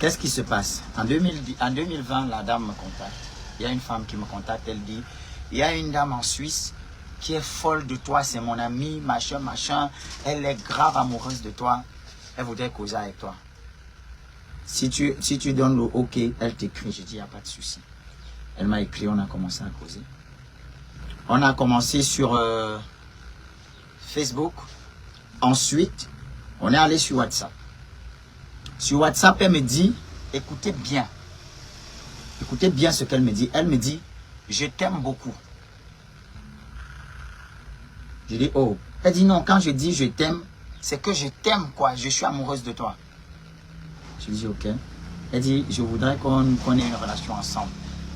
Qu'est-ce qui se passe? En 2020, la dame me contacte. Il y a une femme qui me contacte, elle dit, il y a une dame en Suisse qui est folle de toi, c'est mon amie, machin, machin. Elle est grave amoureuse de toi. Elle voudrait causer avec toi. Si tu donnes le OK, elle t'écrit. Je dis, il n'y a pas de souci. Elle m'a écrit, on a commencé à causer. On a commencé sur Facebook. Ensuite, on est allé sur WhatsApp. Sur WhatsApp, elle me dit, écoutez bien. Écoutez bien ce qu'elle me dit. Elle me dit, je t'aime beaucoup. Je dis, oh. Elle dit, non, quand je dis je t'aime, c'est que je t'aime, quoi. Je suis amoureuse de toi. Je dis, ok. Elle dit, je voudrais qu'on ait une relation ensemble.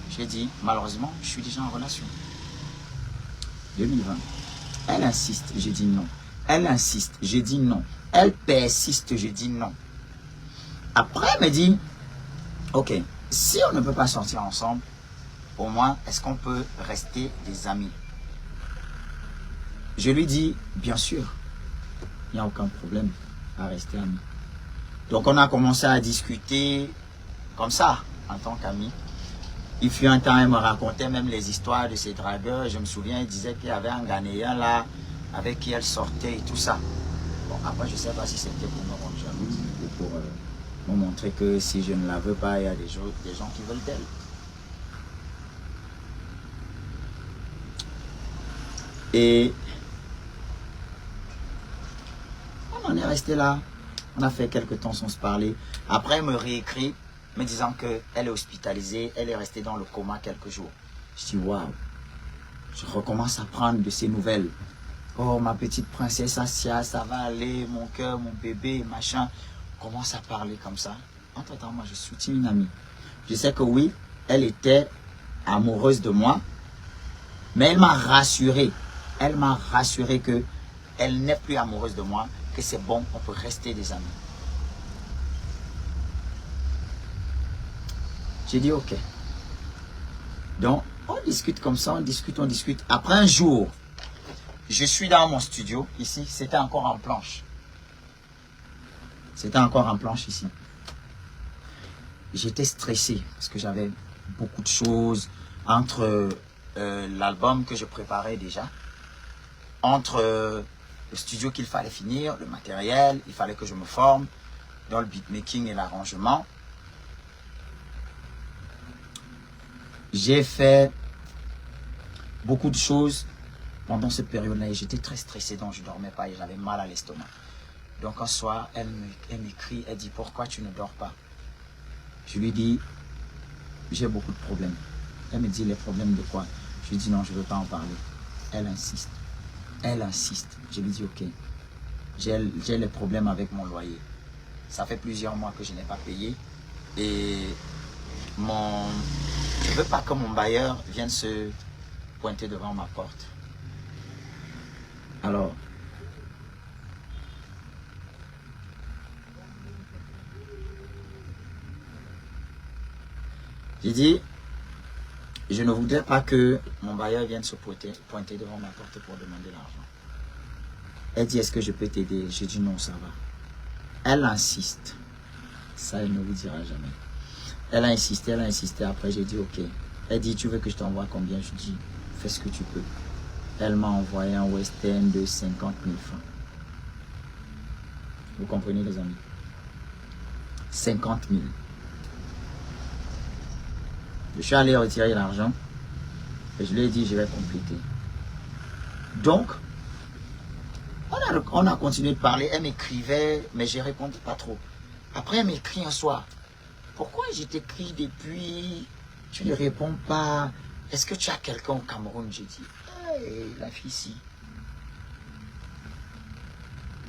J'ai dit, malheureusement, je suis déjà en relation. 2020. Elle insiste, j'ai dit non. Elle insiste, j'ai dit non. Elle persiste, j'ai dit non. Après, elle me dit, ok, si on ne peut pas sortir ensemble, au moins, est-ce qu'on peut rester des amis? Je lui dis, bien sûr, il n'y a aucun problème à rester amis. Donc, on a commencé à discuter comme ça, en tant qu'amis. Il fut un temps, elle me racontait même les histoires de ses dragueurs. Je me souviens, il disait qu'il y avait un Ghanéen là, avec qui elle sortait et tout ça. Bon, après, je ne sais pas si c'était pour me rendre jalouse ou pour me montrer que si je ne la veux pas, il y a des gens qui veulent d'elle. Et on en est resté là. On a fait quelques temps sans se parler. Après, elle me réécrit, me disant qu'elle est hospitalisée, elle est restée dans le coma quelques jours. Je dis, waouh, je recommence à prendre de ces nouvelles. Oh, ma petite princesse Asia, ça va aller, mon cœur, mon bébé, machin. On commence à parler comme ça. Entre-temps, moi, je soutiens une amie. Je sais que oui, elle était amoureuse de moi, mais elle m'a rassuré. Elle m'a rassuré qu'elle n'est plus amoureuse de moi, que c'est bon, on peut rester des amis. J'ai dit ok. Donc, on discute comme ça, on discute, on discute. Après un jour, je suis dans mon studio, ici, c'était encore en planche. C'était encore en planche ici. J'étais stressé parce que j'avais beaucoup de choses entre l'album que je préparais déjà, entre le studio qu'il fallait finir, le matériel, il fallait que je me forme dans le beatmaking et l'arrangement. J'ai fait beaucoup de choses pendant cette période-là et j'étais très stressé, donc je ne dormais pas et j'avais mal à l'estomac. Donc un soir, elle m'écrit, elle dit, pourquoi tu ne dors pas? Je lui dis, j'ai beaucoup de problèmes. Elle me dit, les problèmes de quoi? Je lui dis, non, je ne veux pas en parler. Elle insiste. Elle insiste. Je lui dis, ok, j'ai les problèmes avec mon loyer. Ça fait plusieurs mois que je n'ai pas payé et je ne veux pas que mon bailleur vienne se pointer devant ma porte. Alors, j'ai dit, je ne voudrais pas que mon bailleur vienne se pointer devant ma porte pour demander l'argent. Elle dit, est-ce que je peux t'aider? J'ai dit, non, ça va. Elle insiste. Ça, elle ne vous dira jamais. Elle a insisté, elle a insisté. Après, j'ai dit, ok. Elle dit, tu veux que je t'envoie combien? Je dis, fais ce que tu peux. Elle m'a envoyé un Western de 50 000 francs. Vous comprenez, les amis? 50 000. Je suis allé retirer l'argent et je lui ai dit, je vais compléter. Donc, on a continué de parler. Elle m'écrivait, mais je ne répondais pas trop. Après, elle m'écrit un soir. Pourquoi je t'écris depuis, tu ne réponds pas? Est-ce que tu as quelqu'un au Cameroun? J'ai dit, hey, la fille ici.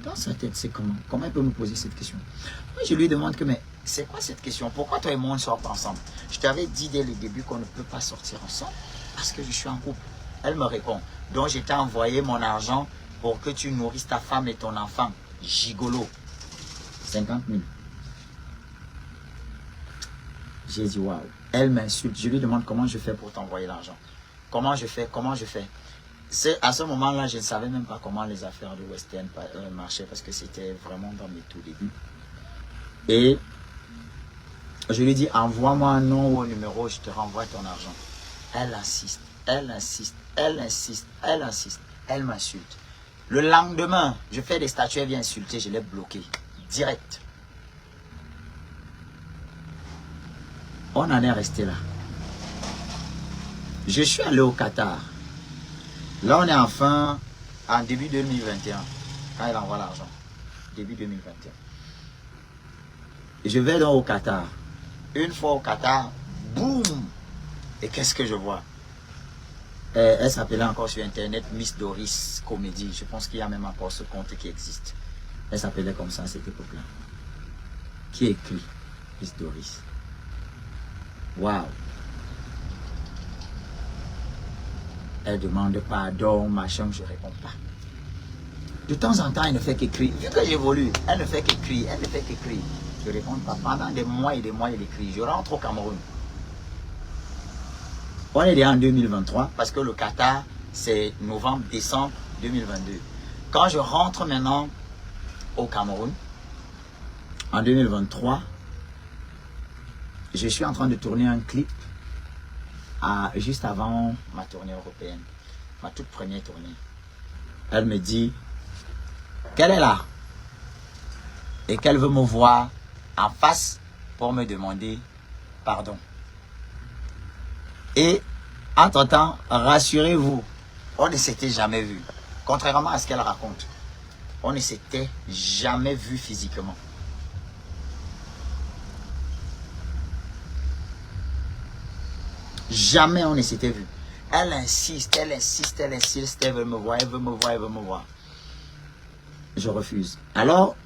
Dans sa tête, c'est comment? Comment elle peut me poser cette question? Moi, je lui demande que, mais c'est quoi cette question? Pourquoi toi et moi, on ne sort pas ensemble? Je t'avais dit dès le début qu'on ne peut pas sortir ensemble parce que je suis en couple. Elle me répond, donc je t'ai envoyé mon argent pour que tu nourrisses ta femme et ton enfant. Gigolo. 50 000. J'ai dit, waouh. Elle m'insulte. Je lui demande comment je fais pour t'envoyer l'argent. Comment je fais? Comment je fais? À ce moment-là, je ne savais même pas comment les affaires de Western marchaient parce que c'était vraiment dans mes tout débuts. Et Je lui dis, envoie-moi un nom ou un numéro, je te renvoie ton argent. Elle insiste, elle insiste, elle insiste, elle insiste. Elle m'insulte. Le lendemain, je fais des statuts, elle vient insulter, je l'ai bloqué. Direct. On en est resté là. Je suis allé au Qatar. Là, on est enfin en début 2021. Quand elle envoie l'argent. Début 2021. Et je vais donc au Qatar. Une fois au Qatar, boum! Et qu'est-ce que je vois? Elle s'appelait encore sur internet Miss Doris Comédie. Je pense qu'il y a même encore ce compte qui existe. Elle s'appelait comme ça à cette époque-là. Qui écrit Miss Doris? Waouh! Elle demande pardon, machin, je ne réponds pas. De temps en temps, elle ne fait qu'écrire. Vu que j'évolue, elle ne fait qu'écrire, elle ne fait qu'écrire. Je ne réponds pas. Pendant des mois, elle écrit. Je rentre au Cameroun. On est déjà en 2023 parce que le Qatar, c'est novembre-décembre 2022. Quand je rentre maintenant au Cameroun, en 2023, je suis en train de tourner un clip juste avant ma tournée européenne, ma toute première tournée. Elle me dit qu'elle est là et qu'elle veut me voir en face pour me demander pardon. Et entre-temps, rassurez-vous, on ne s'était jamais vu. Contrairement à ce qu'elle raconte, on ne s'était jamais vu physiquement. Jamais on ne s'était vu. Elle insiste, elle insiste, elle insiste, elle veut me voir, elle veut me voir, elle veut me voir. Je refuse. Alors,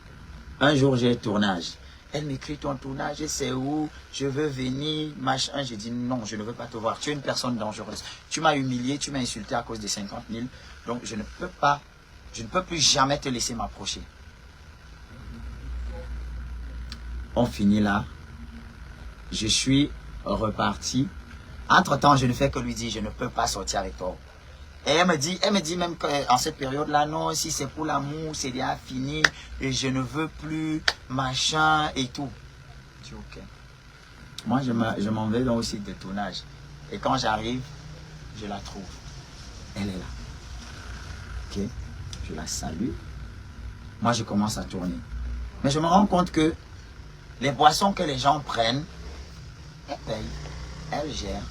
un jour j'ai un tournage. Elle m'écrit, ton tournage, c'est où? Je veux venir, machin. J'ai dit non, je ne veux pas te voir. Tu es une personne dangereuse. Tu m'as humilié, tu m'as insulté à cause des 50 000. Donc je ne peux pas, je ne peux plus jamais te laisser m'approcher. On finit là. Je suis reparti. Entre-temps, je ne fais que lui dire, je ne peux pas sortir avec toi. Et elle me dit même qu'en cette période-là, non, si c'est pour l'amour, c'est déjà fini, et je ne veux plus, machin et tout. Je dis ok. Moi, je m'en vais dans le site de tournage. Et quand j'arrive, je la trouve. Elle est là. Ok. Je la salue. Moi, je commence à tourner. Mais je me rends compte que les boissons que les gens prennent, elle paye, elle gère.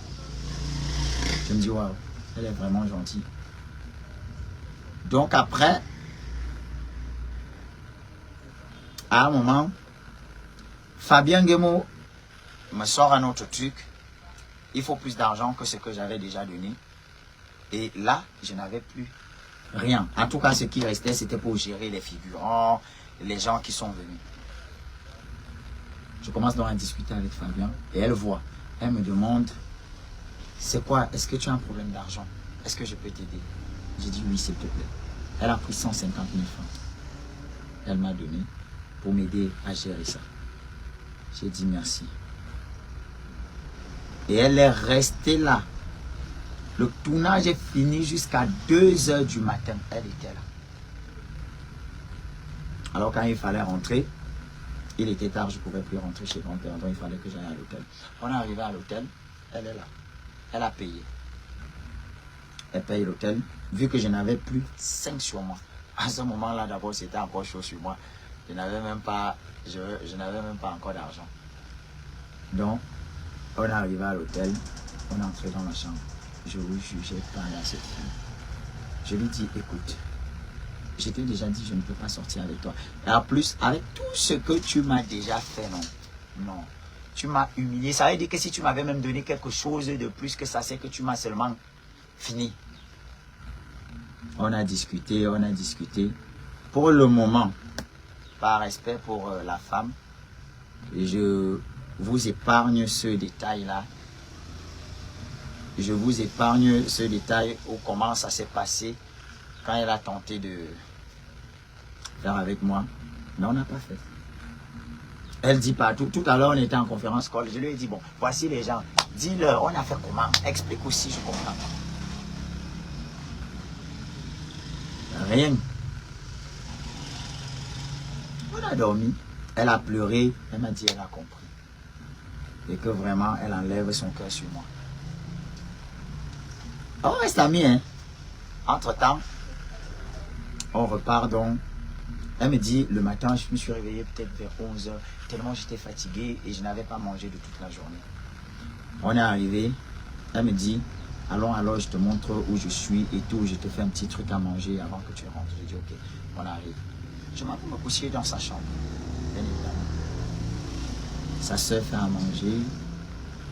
Je me dis, waouh, elle est vraiment gentille. Donc après, à un moment, Fabien Guémo me sort un autre truc. Il faut plus d'argent que ce que j'avais déjà donné. Et là, je n'avais plus rien. En tout cas, ce qui restait, c'était pour gérer les figurants, les gens qui sont venus. Je commence donc à discuter avec Fabien et elle voit. Elle me demande, c'est quoi? Est-ce que tu as un problème d'argent? Est-ce que je peux t'aider? J'ai dit oui, s'il te plaît. Elle a pris 150 000 francs. Elle m'a donné pour m'aider à gérer ça. J'ai dit merci. Et elle est restée là. Le tournage est fini jusqu'à 2 h du matin. Elle était là. Alors quand il fallait rentrer, il était tard, je ne pouvais plus rentrer chez grand-père. Donc il fallait que j'aille à l'hôtel. On est arrivé à l'hôtel, elle est là. Elle a payé. Elle paye l'hôtel. Vu que je n'avais plus 5 sur moi. À ce moment-là, d'abord, c'était encore chaud sur moi. Je n'avais même pas, je n'avais même pas encore d'argent. Donc, on est arrivé à l'hôtel. On est entré dans la chambre. Je vous jure, j'ai parlé à cette fille. Je lui dis, écoute, je t'ai déjà dit, je ne peux pas sortir avec toi. Et en plus, avec tout ce que tu m'as déjà fait, non. Non. Tu m'as humilié. Ça veut dire que si tu m'avais même donné quelque chose de plus que ça, c'est que tu m'as seulement fini. On a discuté, on a discuté. Pour le moment, par respect pour la femme, je vous épargne ce détail-là. Je vous épargne ce détail où comment ça s'est passé quand elle a tenté de faire avec moi. Mais on n'a pas fait. Elle dit partout. Tout à l'heure, on était en conférence call. Je lui ai dit, bon, voici les gens. Dis-leur, on a fait comment? Explique aussi, je comprends. Rien. On a dormi. Elle a pleuré. Elle m'a dit, elle a compris. et que vraiment elle enlève son cœur sur moi. On reste amis, hein. Entre-temps, on repart donc. Elle me dit, le matin, je me suis réveillé peut-être vers 11 h, tellement j'étais fatigué et je n'avais pas mangé de toute la journée. On est arrivé, elle me dit, allons alors, je te montre où je suis et tout, je te fais un petit truc à manger avant que tu rentres. J'ai dit, ok, on arrive. Je m'en vais me coucher dans sa chambre, bien évidemment. Sa soeur fait à manger,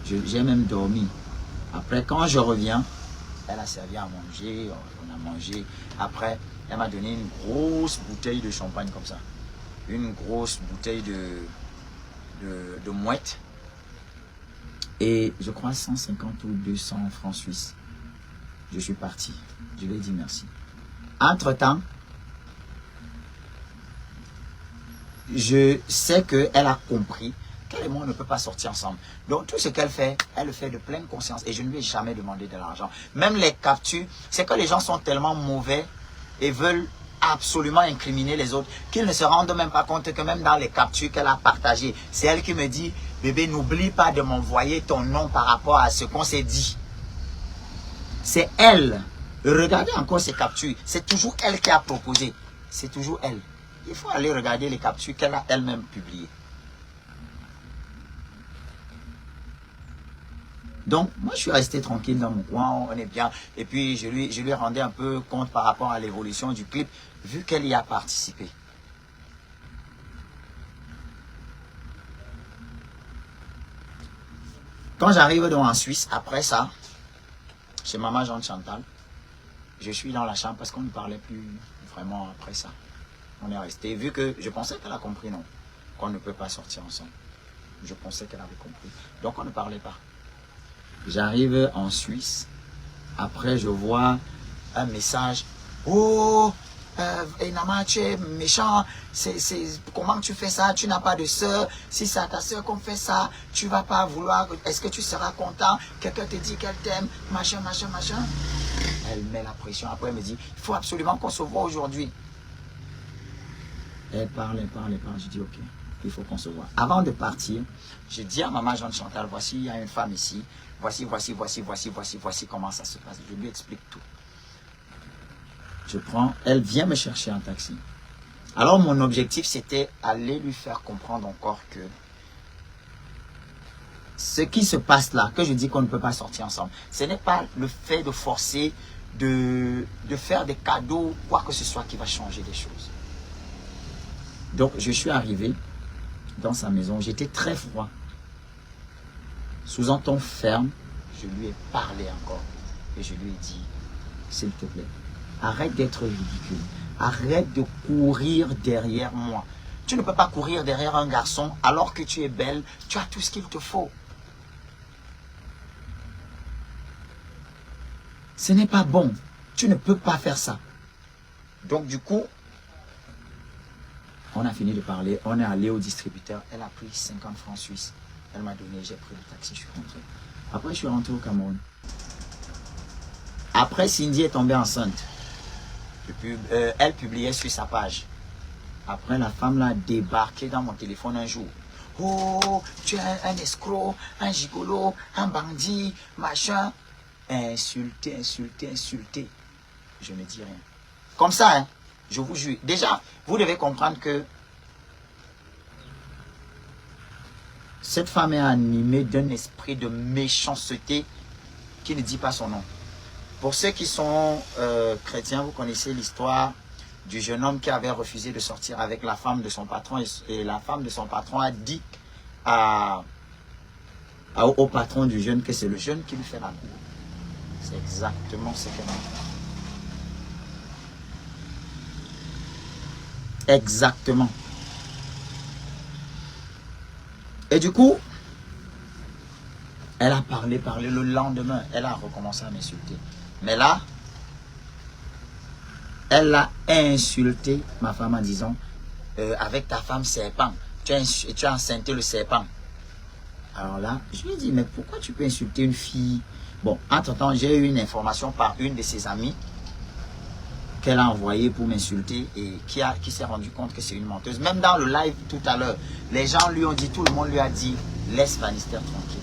j'ai même dormi. Après, quand je reviens, elle a servi à manger, on a mangé. Après, elle m'a donné une grosse bouteille de champagne comme ça. Une grosse bouteille de mouette. Et je crois 150 ou 200 francs suisses. Je suis parti. Je lui ai dit merci. Entre-temps, je sais qu'elle a compris qu'elle et moi ne peut pas sortir ensemble. Donc tout ce qu'elle fait, elle le fait de pleine conscience. Et je ne lui ai jamais demandé de l'argent. Même les captures, c'est que les gens sont tellement mauvais et veulent absolument incriminer les autres qu'ils ne se rendent même pas compte que même dans les captures qu'elle a partagées, c'est elle qui me dit, bébé, n'oublie pas de m'envoyer ton nom par rapport à ce qu'on s'est dit. C'est elle. Regardez encore ces captures. C'est toujours elle qui a proposé. C'est toujours elle. Il faut aller regarder les captures qu'elle a elle-même publiées. Donc, moi, je suis resté tranquille dans mon coin, on est bien. Et puis, je lui rendais un peu compte par rapport à l'évolution du clip, vu qu'elle y a participé. Quand j'arrive donc en Suisse, après ça, chez maman Jean Chantal, je suis dans la chambre parce qu'on ne parlait plus vraiment après ça. On est resté, vu que je pensais qu'elle a compris, non, qu'on ne peut pas sortir ensemble. Je pensais qu'elle avait compris. Donc, on ne parlait pas. J'arrive en Suisse. Après, je vois un message. Oh, Enama, tu es méchant. Comment tu fais ça? Tu n'as pas de soeur. Si c'est à ta soeur qu'on fait ça, tu vas pas vouloir. Est-ce que tu seras content? Quelqu'un te dit qu'elle t'aime. Machin, machin, machin. Elle met la pression. Après, elle me dit, il faut absolument qu'on se voit aujourd'hui. Elle parle, elle parle, elle parle. Je dis, ok, il faut qu'on se voit. Avant de partir, je dis à maman Jean Chantal, voici, il y a une femme ici. Voici comment ça se passe. Je lui explique tout. Je prends, elle vient me chercher un taxi. Alors mon objectif, c'était aller lui faire comprendre encore que ce qui se passe là, que je dis qu'on ne peut pas sortir ensemble, ce n'est pas le fait de forcer, de faire des cadeaux, quoi que ce soit qui va changer les choses. Donc je suis arrivé dans sa maison, j'étais très froid. Sous un ton ferme, je lui ai parlé encore. Et je lui ai dit, s'il te plaît, arrête d'être ridicule. Arrête de courir derrière moi. Tu ne peux pas courir derrière un garçon alors que tu es belle. Tu as tout ce qu'il te faut. Ce n'est pas bon. Tu ne peux pas faire ça. Donc du coup, on a fini de parler. On est allé au distributeur. Elle a pris 50 francs suisses. Elle m'a donné, j'ai pris le taxi, je suis rentré. Après, je suis rentré au Cameroun. Après, Cindy est tombée enceinte. Elle publiait sur sa page. Après, la femme l'a débarqué dans mon téléphone un jour. Oh, tu es un escroc, un gigolo, un bandit, machin. Insulté, insulté, insulté. Je ne dis rien. Comme ça, hein, je vous jure. Déjà, vous devez comprendre que cette femme est animée d'un esprit de méchanceté qui ne dit pas son nom. Pour ceux qui sont chrétiens, vous connaissez l'histoire du jeune homme qui avait refusé de sortir avec la femme de son patron. Et la femme de son patron a dit au patron du jeune que c'est le jeune qui lui fait la cour. C'est exactement ce qu'elle a fait. Exactement. Et du coup, elle a parlé. Le lendemain, elle a recommencé à m'insulter. Mais là, elle a insulté ma femme en disant, avec ta femme serpent, tu as enceinté le serpent. Alors là, je lui ai dit, mais pourquoi tu peux insulter une fille? Bon, entre-temps, j'ai eu une information par une de ses amies qu'elle a envoyée pour m'insulter et qui s'est rendu compte que c'est une menteuse. Même dans le live tout à l'heure, les gens lui ont dit, tout le monde lui a dit Laisse Bannister tranquille.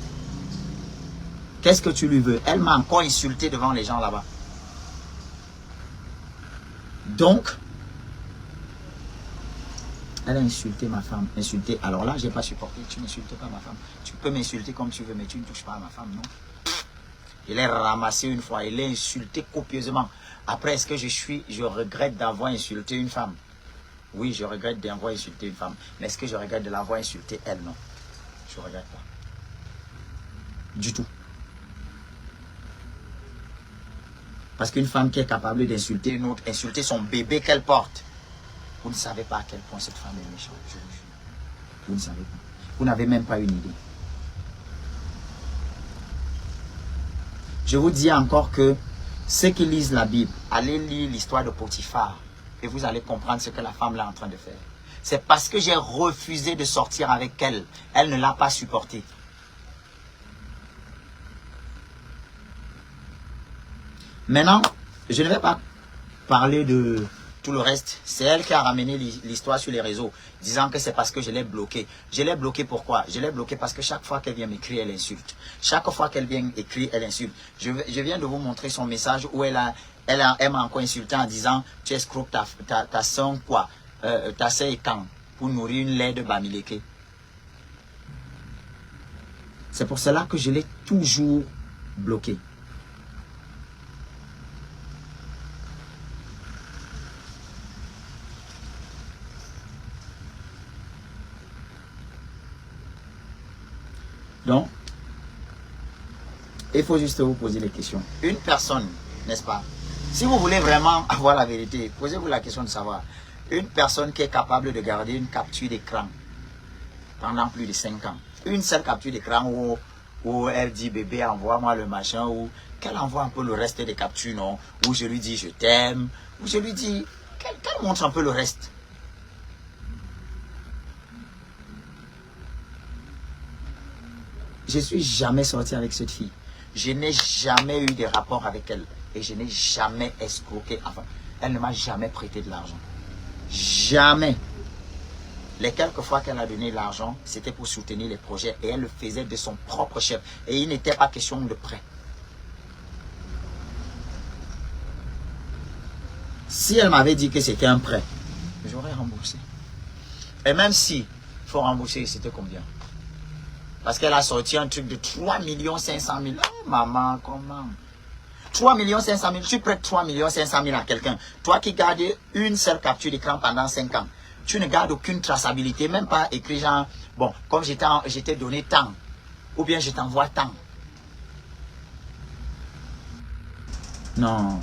Qu'est-ce que tu lui veux? Elle m'a encore insulté devant les gens là-bas. Donc, elle a insulté ma femme. Insulté. Alors là, je n'ai pas supporté. Tu n'insultes pas ma femme. Tu peux m'insulter comme tu veux, mais tu ne touches pas à ma femme, non? Il est ramassé une fois. Il est insulté copieusement. Après, est-ce que je regrette d'avoir insulté une femme? Oui, je regrette d'avoir insulté une femme. Mais est-ce que je regrette de l'avoir insulté elle? Non. Je ne regrette pas. Du tout. Parce qu'une femme qui est capable d'insulter une autre, insulter son bébé qu'elle porte, vous ne savez pas à quel point cette femme est méchante, je vous jure. Vous ne savez pas. Vous n'avez même pas une idée. Je vous dis encore que ceux qui lisent la Bible, allez lire l'histoire de Potiphar et vous allez comprendre ce que la femme là est en train de faire. C'est parce que j'ai refusé de sortir avec elle. Elle ne l'a pas supporté. Maintenant, je ne vais pas parler de tout le reste. C'est elle qui a ramené l'histoire sur les réseaux, disant que c'est parce que je l'ai bloqué. Je l'ai bloqué pourquoi? Je l'ai bloqué parce que chaque fois qu'elle vient m'écrire, elle insulte. Chaque fois qu'elle vient écrire, elle insulte. Je viens de vous montrer son message où elle m'a encore insulté en disant « Tu escroques ta soeur quoi? Ta soeur est quand? Pour nourrir une lait de Bamileke. » C'est pour cela que je l'ai toujours bloqué. Donc, il faut juste vous poser les questions. Une personne, n'est-ce pas? Si vous voulez vraiment avoir la vérité, posez-vous la question de savoir. Une personne qui est capable de garder une capture d'écran pendant plus de 5 ans. Une seule capture d'écran où elle dit bébé envoie-moi le machin, ou qu'elle envoie un peu le reste des captures, non? Où je lui dis je t'aime, où je lui dis qu'elle montre un peu le reste. Je ne suis jamais sorti avec cette fille. Je n'ai jamais eu de rapport avec elle. Et je n'ai jamais escroqué. Enfin, elle ne m'a jamais prêté de l'argent. Jamais. Les quelques fois qu'elle a donné l'argent, c'était pour soutenir les projets. Et elle le faisait de son propre chef. Et il n'était pas question de prêt. Si elle m'avait dit que c'était un prêt, j'aurais remboursé. Et même si il faut rembourser, c'était combien? Parce qu'elle a sorti un truc de 3 500 000. Oh, maman, comment? 3 500 000. Tu prêtes 3 500 000 à quelqu'un. Toi qui gardes une seule capture d'écran pendant 5 ans. Tu ne gardes aucune traçabilité. Même pas écrit genre, bon, comme je t'ai donné tant. Ou bien je t'envoie tant. Non.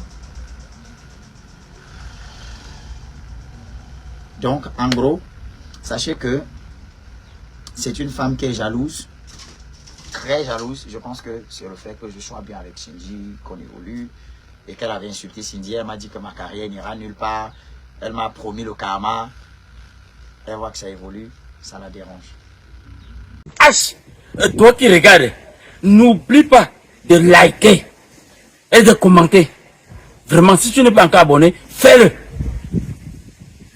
Donc, en gros, sachez que c'est une femme qui est jalouse. Très jalouse. Je pense que c'est le fait que je sois bien avec Cindy, qu'on évolue, et qu'elle avait insulté Cindy. Elle m'a dit que ma carrière n'ira nulle part. Elle m'a promis le karma. Elle voit que ça évolue, ça la dérange. H, toi qui regardes, n'oublie pas de liker et de commenter. Vraiment, si tu n'es pas encore abonné, fais-le.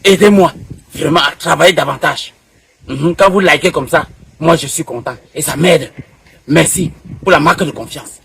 Aidez-moi vraiment à travailler davantage. Quand vous likez comme ça, moi je suis content et ça m'aide. Merci pour la marque de confiance.